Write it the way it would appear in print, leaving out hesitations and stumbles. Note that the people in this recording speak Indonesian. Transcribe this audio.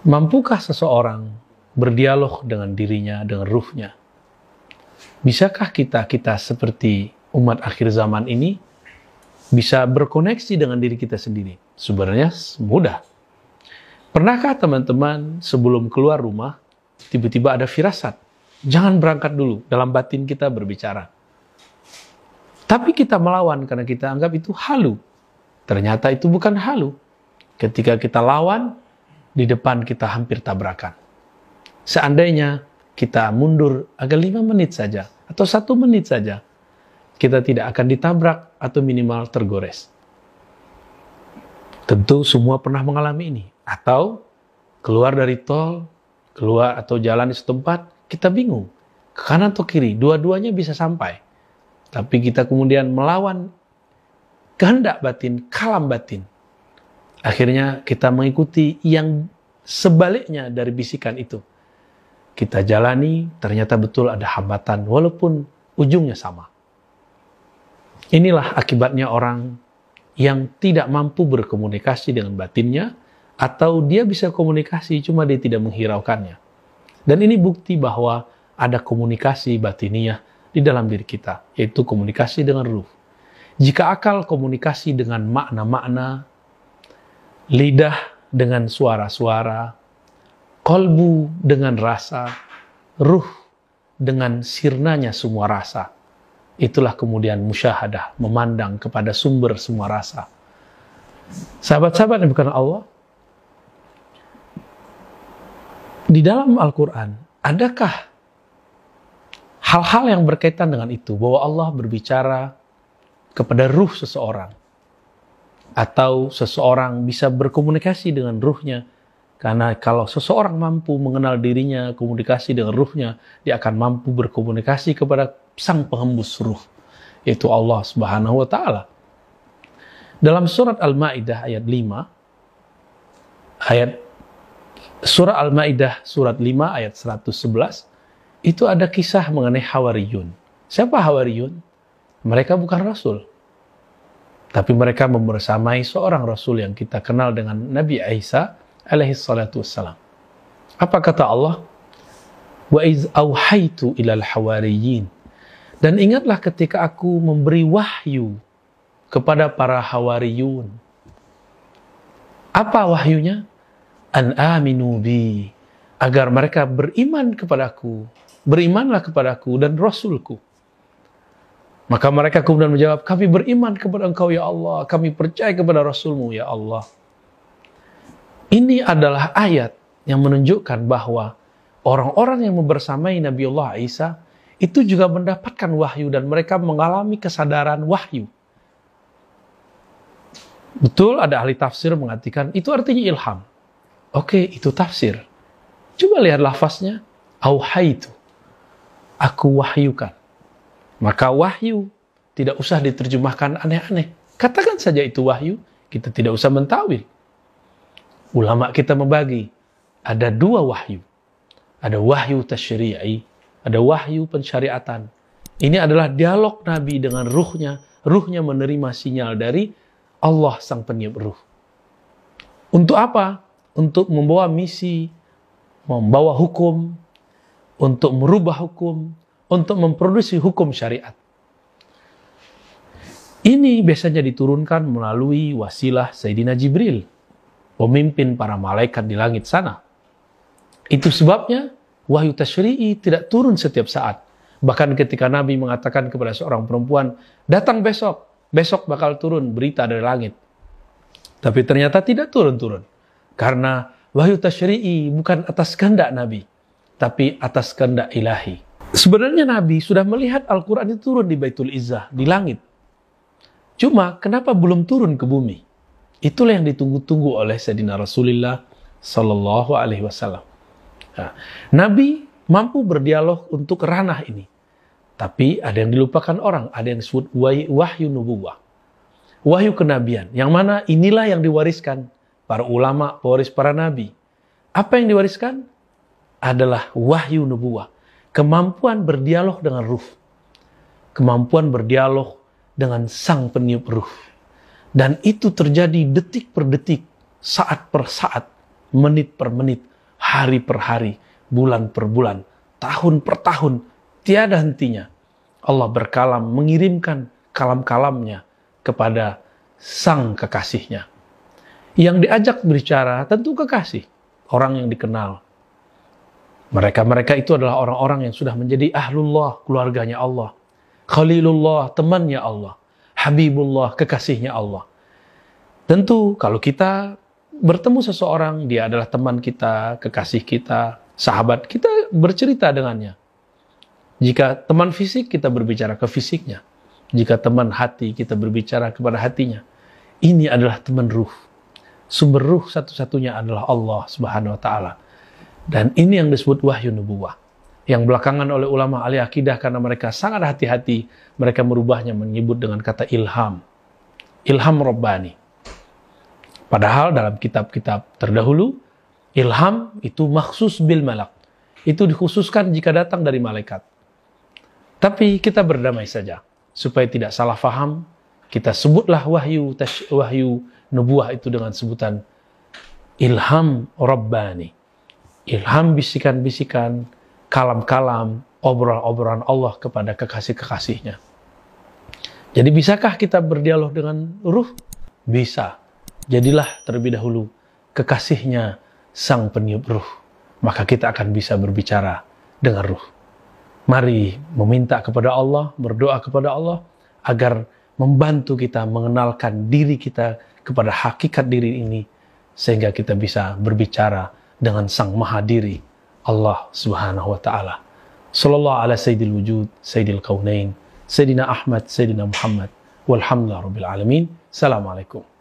Mampukah seseorang berdialog dengan dirinya, dengan ruhnya? Bisakah kita seperti umat akhir zaman ini bisa berkoneksi dengan diri kita sendiri? Sebenarnya mudah. Pernahkah teman-teman sebelum keluar rumah, tiba-tiba ada firasat? Jangan berangkat dulu, dalam batin kita berbicara. Tapi kita melawan karena kita anggap itu halu. Ternyata itu bukan halu. Ketika kita lawan, di depan kita hampir tabrakan. Seandainya kita mundur agak 5 menit saja, atau 1 menit saja, kita tidak akan ditabrak atau minimal tergores. Tentu semua pernah mengalami ini. Atau keluar dari tol, keluar atau jalan di setempat, kita bingung. Ke kanan atau kiri, dua-duanya bisa sampai. Tapi kita kemudian melawan kehendak batin, kalam batin. Akhirnya kita mengikuti yang sebaliknya dari bisikan itu. Kita jalani, ternyata betul ada hambatan, walaupun ujungnya sama. Inilah akibatnya orang yang tidak mampu berkomunikasi dengan batinnya, atau dia bisa komunikasi, cuma dia tidak menghiraukannya. Dan ini bukti bahwa ada komunikasi batiniah di dalam diri kita, yaitu komunikasi dengan ruh. Jika akal komunikasi dengan makna-makna, lidah dengan suara-suara, kolbu dengan rasa, ruh dengan sirnanya semua rasa. Itulah kemudian musyahadah, memandang kepada sumber semua rasa. Sahabat-sahabat yang bukan Allah, di dalam Al-Quran, adakah hal-hal yang berkaitan dengan itu, bahwa Allah berbicara kepada ruh seseorang, atau seseorang bisa berkomunikasi dengan ruhnya? Karena kalau seseorang mampu mengenal dirinya, komunikasi dengan ruhnya, dia akan mampu berkomunikasi kepada sang penghembus ruh, yaitu Allah Subhanahu wa Ta'ala. Dalam surat Al-Maidah ayat 5, surah Al-Maidah surat 5 ayat 111, itu ada kisah mengenai Hawariyun. Siapa Hawariyun? Mereka bukan rasul, tapi mereka membersamai seorang rasul yang kita kenal dengan Nabi Isa alaihi salatu wassalam. Apa kata Allah? Wa iz auhaitu ilal hawariyin. Dan ingatlah ketika aku memberi wahyu kepada para hawariyun. Apa wahyunya? An aminu bi, agar mereka beriman kepadaku. Berimanlah kepadaku dan rasulku. Maka mereka kemudian menjawab, kami beriman kepada Engkau ya Allah, kami percaya kepada Rasulmu ya Allah. Ini adalah ayat yang menunjukkan bahwa orang-orang yang membersamai Nabiullah Isa itu juga mendapatkan wahyu dan mereka mengalami kesadaran wahyu. Betul, ada ahli tafsir mengatakan itu artinya ilham. Oke, itu tafsir. Coba lihat lafaznya, auhaitu, aku wahyukan. Maka wahyu tidak usah diterjemahkan aneh-aneh. Katakan saja itu wahyu, kita tidak usah mentawil. Ulama kita membagi, ada 2 wahyu. Ada wahyu tasyri'i, ada wahyu pensyariatan. Ini adalah dialog Nabi dengan ruhnya. Ruhnya menerima sinyal dari Allah sang peniup ruh. Untuk apa? Untuk membawa misi, membawa hukum, untuk merubah hukum, untuk memproduksi hukum syariat. Ini biasanya diturunkan melalui wasilah Sayyidina Jibril, pemimpin para malaikat di langit sana. Itu sebabnya wahyu tasyri'i tidak turun setiap saat. Bahkan ketika Nabi mengatakan kepada seorang perempuan, datang besok bakal turun berita dari langit. Tapi ternyata tidak turun-turun. Karena wahyu tasyri'i bukan atas kehendak Nabi, tapi atas kehendak ilahi. Sebenarnya Nabi sudah melihat Al-Quran itu turun di Baitul Izzah, di langit. Cuma kenapa belum turun ke bumi? Itulah yang ditunggu-tunggu oleh Sayyidina Rasulullah Sallallahu Alaihi Wasallam. Nah, Nabi mampu berdialog untuk ranah ini. Tapi ada yang dilupakan orang, ada yang disebut wahyu nubuwah. Wahyu kenabian, yang mana inilah yang diwariskan para ulama, pewaris para nabi. Apa yang diwariskan? Adalah wahyu nubuwah. Kemampuan berdialog dengan ruh. Kemampuan berdialog dengan sang peniup ruh. Dan itu terjadi detik per detik, saat per saat, menit per menit, hari per hari, bulan per bulan, tahun per tahun, tiada hentinya. Allah berkalam mengirimkan kalam-kalamnya kepada sang kekasihnya. Yang diajak berbicara tentu kekasih, orang yang dikenal. Mereka itu adalah orang-orang yang sudah menjadi ahlullah, keluarganya Allah. Khalilullah, temannya Allah. Habibullah, kekasihnya Allah. Tentu kalau kita bertemu seseorang, dia adalah teman kita, kekasih kita, sahabat, kita bercerita dengannya. Jika teman fisik, kita berbicara ke fisiknya. Jika teman hati, kita berbicara kepada hatinya. Ini adalah teman ruh. Sumber ruh satu-satunya adalah Allah Subhanahu wa Ta'ala. Dan ini yang disebut wahyu nubuwah. Yang belakangan oleh ulama ahli akidah karena mereka sangat hati-hati, mereka merubahnya menyebut dengan kata ilham. Ilham Rabbani. Padahal dalam kitab-kitab terdahulu, ilham itu maksus bil malak. Itu dikhususkan jika datang dari malaikat. Tapi kita berdamai saja. Supaya tidak salah faham, kita sebutlah wahyu nubuwah itu dengan sebutan ilham Rabbani. Ilham bisikan-bisikan, kalam-kalam, obrolan-obrolan Allah kepada kekasih-kekasihnya. Jadi bisakah kita berdialog dengan ruh? Bisa. Jadilah terlebih dahulu kekasihnya sang peniup ruh. Maka kita akan bisa berbicara dengan ruh. Mari meminta kepada Allah, berdoa kepada Allah, agar membantu kita mengenalkan diri kita kepada hakikat diri ini, sehingga kita bisa berbicara dengan sang maha diri, Allah Subhanahu wa Ta'ala. Sallallahu ala sayyidil wujud, sayyidil kaunain, sayyidina Ahmad, sayyidina Muhammad, walhamdulillah rabbil alamin. Assalamualaikum.